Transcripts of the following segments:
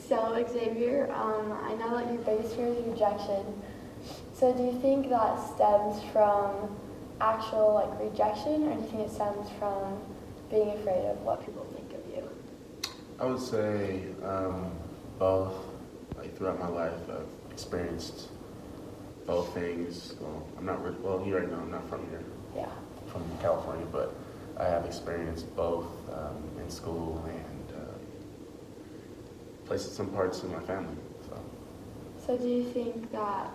So, Xavier, I know that your biggest fear is rejection. So, do you think that stems from actual rejection, or do you think it stems from being afraid of what people think of you? I would say both. Like throughout my life, I've experienced both things. Well, I'm not well. You already know I'm not from here, Yeah. from California, but I have experienced both in school and places, some parts of my family. So So, do you think that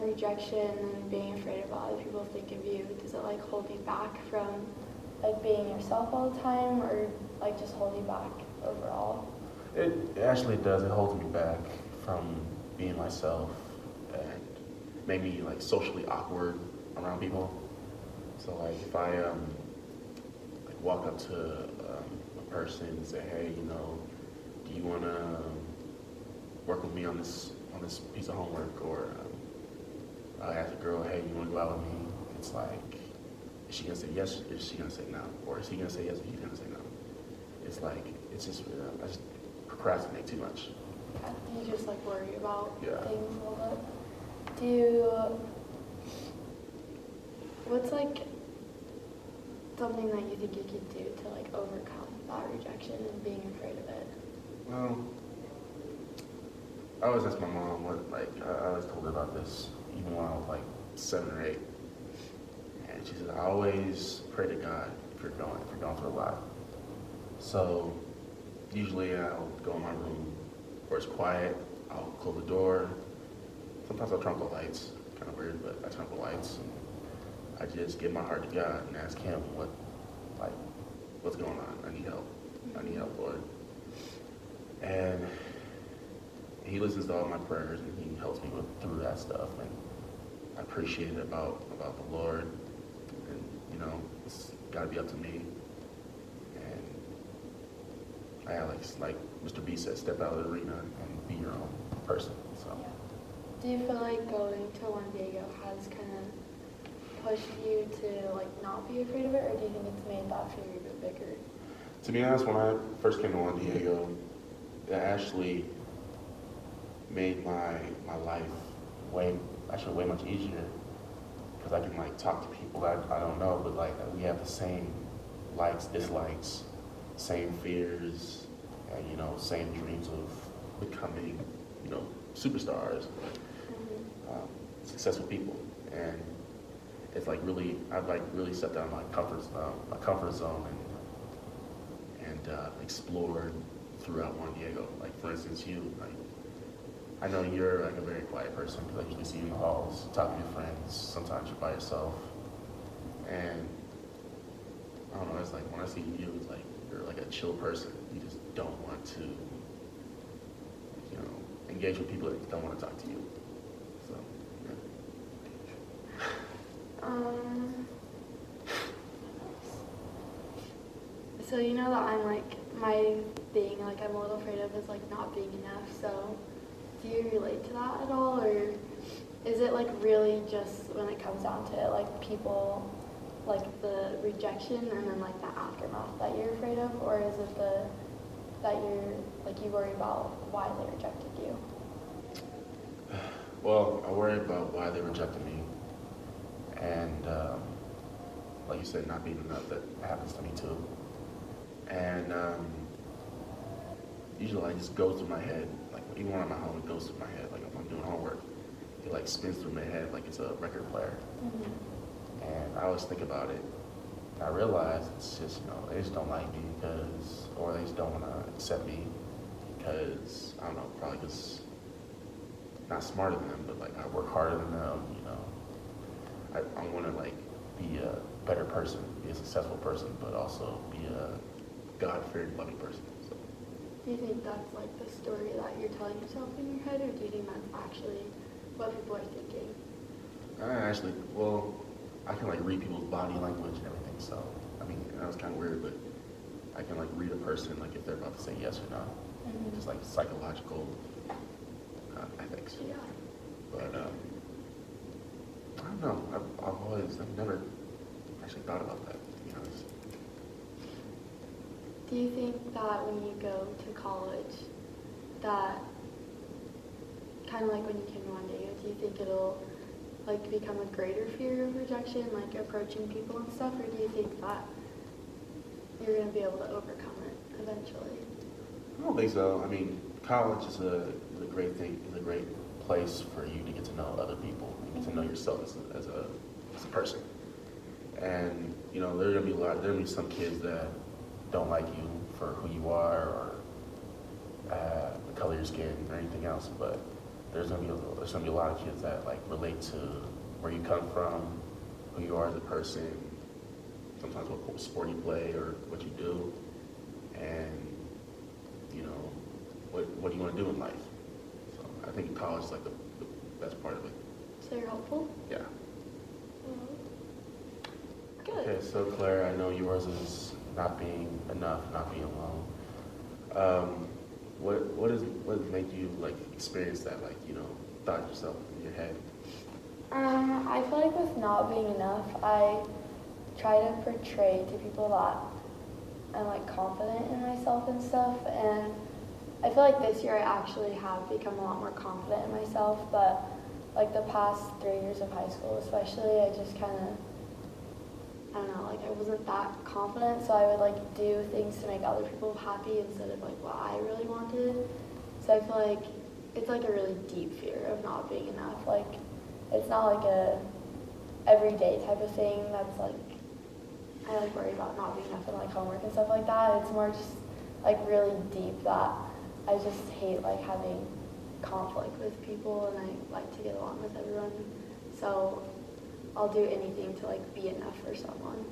rejection and being afraid of what other people think of you, does it hold you back from being yourself all the time, or just hold you back overall? it actually does. It holds me back from being myself and made me socially awkward around people. So if I walk up to a person and say, hey, do you want to work with me on this piece of homework, or I ask a girl, hey, you want to go out with me? It's is she gonna say yes? Or is she gonna say no? Or is he gonna say yes? Or he's gonna say no? It's just I just procrastinate too much. Yeah. Do you just worry about Yeah. things a little bit? Do you? What's something that you think you could do to overcome that rejection and being afraid of it? Well, I always ask my mom what I always told her about this even when I was 7 or 8. And she said, I always pray to God if you're going through a lot. So usually I'll go in my room where it's quiet, I'll close the door. Sometimes I'll turn off the lights, kind of weird, but I turn off the lights and I just give my heart to God and ask him what's going on. I need help. I need help, Lord. And he listens to all my prayers and he helps me through that stuff. And I appreciate it about the Lord. And it's got to be up to me. And I have like Mr. B said, step out of the arena and be your own person. So. Yeah. Do you feel like going to Juan Diego has kind of pushed you to not be afraid of it, or do you think it's made that fear even bigger? To be honest, when I first came to Juan Diego, it actually made my life way much easier, because I can talk to people that I don't know, but we have the same likes, dislikes, same fears, and same dreams of becoming superstars, successful people. And it's I've really stepped out of my comfort zone and explored throughout Juan Diego. For instance, I know you're a very quiet person, because I usually see you in the halls, talking to your friends. Sometimes you're by yourself, and I don't know. It's when I see you, it's you're a chill person. You just don't want to, engage with people that don't want to talk to you. So, yeah. So you know that I'm my thing I'm a little afraid of is not being enough. So do you relate to that at all, or is it really just when it comes down to it people the rejection and then the aftermath that you're afraid of, or is it that you're you worry about why they rejected you? Well, I worry about why they rejected me, and like you said, not being enough. That happens to me too. And usually I just go through my head, even when I'm at home, it goes through my head. If I'm doing homework, it spins through my head like it's a record player. Mm-hmm. And I always think about it. And I realize it's just, they just don't like me or they just don't want to accept me because, I don't know, probably because not smarter than them, but I work harder than them, I want to be a better person, be a successful person, but also be a God-fearing, loving person. So. Do you think that's the story that you're telling yourself in your head, or do you think that's actually what people are thinking? I can read people's body language and everything. So that was kind of weird, but I can read a person if they're about to say yes or no. Mm-hmm. Just psychological ethics. Yeah. But I don't know. I've never actually thought about that, to be honest. Do you think that when you go to college, that kind of like when you came to Juan Diego, do you think it'll like become a greater fear of rejection, like approaching people and stuff, or do you think that you're going to be able to overcome it eventually? I don't think so. I mean, college is a great thing, is a great place for you to get to know other people, and get to know yourself as a person. And you know, there are gonna be some kids that don't like you for who you are, or the color of your skin, or anything else. But there's gonna be a lot of kids that like relate to where you come from, who you are as a person, sometimes what sport you play or what you do, and you know what do you want to do in life. So I think college is like the best part of it. So you're hopeful? Yeah. Good. Okay, so Clara, I know yours is not being enough, not being alone. What made you like experience that, like, you know, thought yourself in your head? I feel like with not being enough, I try to portray to people that I'm like confident in myself and stuff, and I feel like this year I actually have become a lot more confident in myself, but like the past 3 years of high school especially, I just kind of, I don't know, like I wasn't that confident, so I would like do things to make other people happy instead of like what I really wanted. So I feel like it's like a really deep fear of not being enough. Like it's not like a everyday type of thing that's like, I like worry about not being enough in like homework and stuff like that. It's more just like really deep that I just hate like having conflict with people, and I like to get along with everyone. So I'll do anything to like be enough for someone.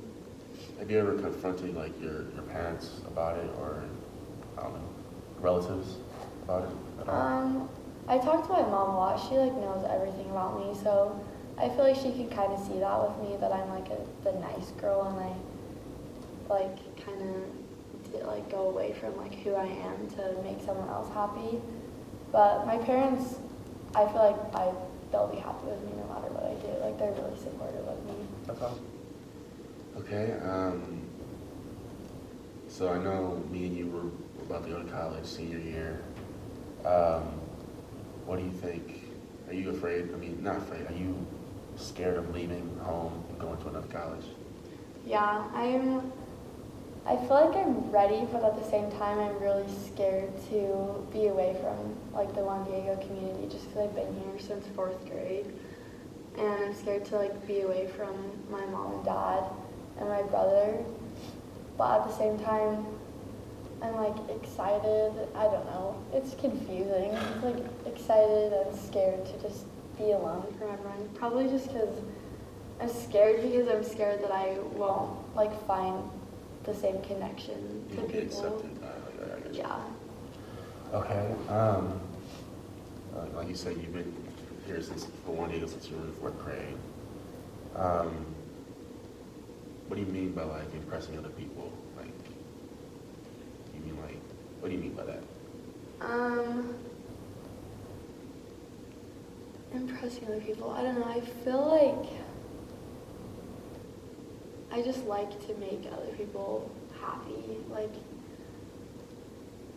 Have you ever confronted like your parents about it, or I don't know, relatives about it at all? I talk to my mom a lot. She like knows everything about me, so I feel like she can kind of see that with me, that I'm like the nice girl, and I like kind of like go away from like who I am to make someone else happy. But my parents, I feel like they'll be happy with me no matter what I do. Like they're really supportive of me. That's awesome. Okay, so I know me and you were about to go to college senior year. What do you think? Are you afraid? I mean, not afraid. Are you scared of leaving home and going to another college? Yeah, I feel like I'm ready, but at the same time, I'm really scared to be away from like the Juan Diego community, just because I've been here since 4th grade, and I'm scared to like be away from my mom and dad and my brother. But at the same time, I'm like excited. I don't know. It's confusing. It's like excited and scared to just be alone from everyone. Probably just because I'm scared that I won't like find the same connection to You people. get accepted. I get you. Yeah. Okay. Like you said, you've been here for Juan Diego since you were in 4th grade. What do you mean by like impressing other people? Like, you mean like, what do you mean by that? Impressing other people. I don't know. I feel like I just like to make other people happy. Like,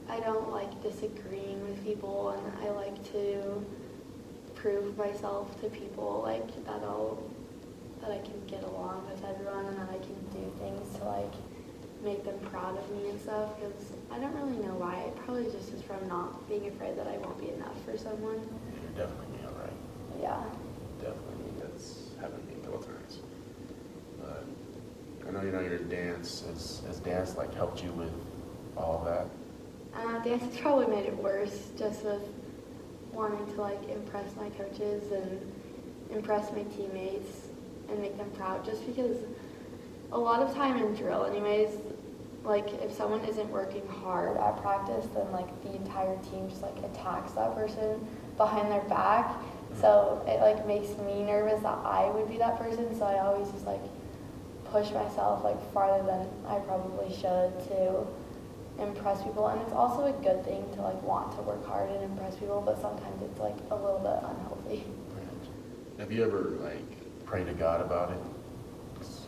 I don't like disagreeing with people, and I like to prove myself to people, like that I can get along with everyone, and that I can do things to like make them proud of me and stuff. Because I don't really know why. It probably just is from not being afraid that I won't be enough for someone. You're definitely me, all right. Yeah. Definitely, that's happened to me a couple times. But I know your dance. Has dance like helped you with all of that? Dance has probably made it worse, just with wanting to like impress my coaches and impress my teammates and make them proud. Just because a lot of time in drill, anyways, like if someone isn't working hard at practice, then like the entire team just like attacks that person behind their back. So it like makes me nervous that I would be that person. So I always just like push myself like farther than I probably should to impress people. And it's also a good thing to like want to work hard and impress people, but sometimes it's like a little bit unhealthy. Have you ever like prayed to God about it? 'Cause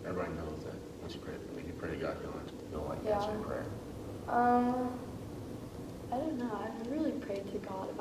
everybody knows that once you pray to God, you'll like answer your prayer. I don't know. I've never to God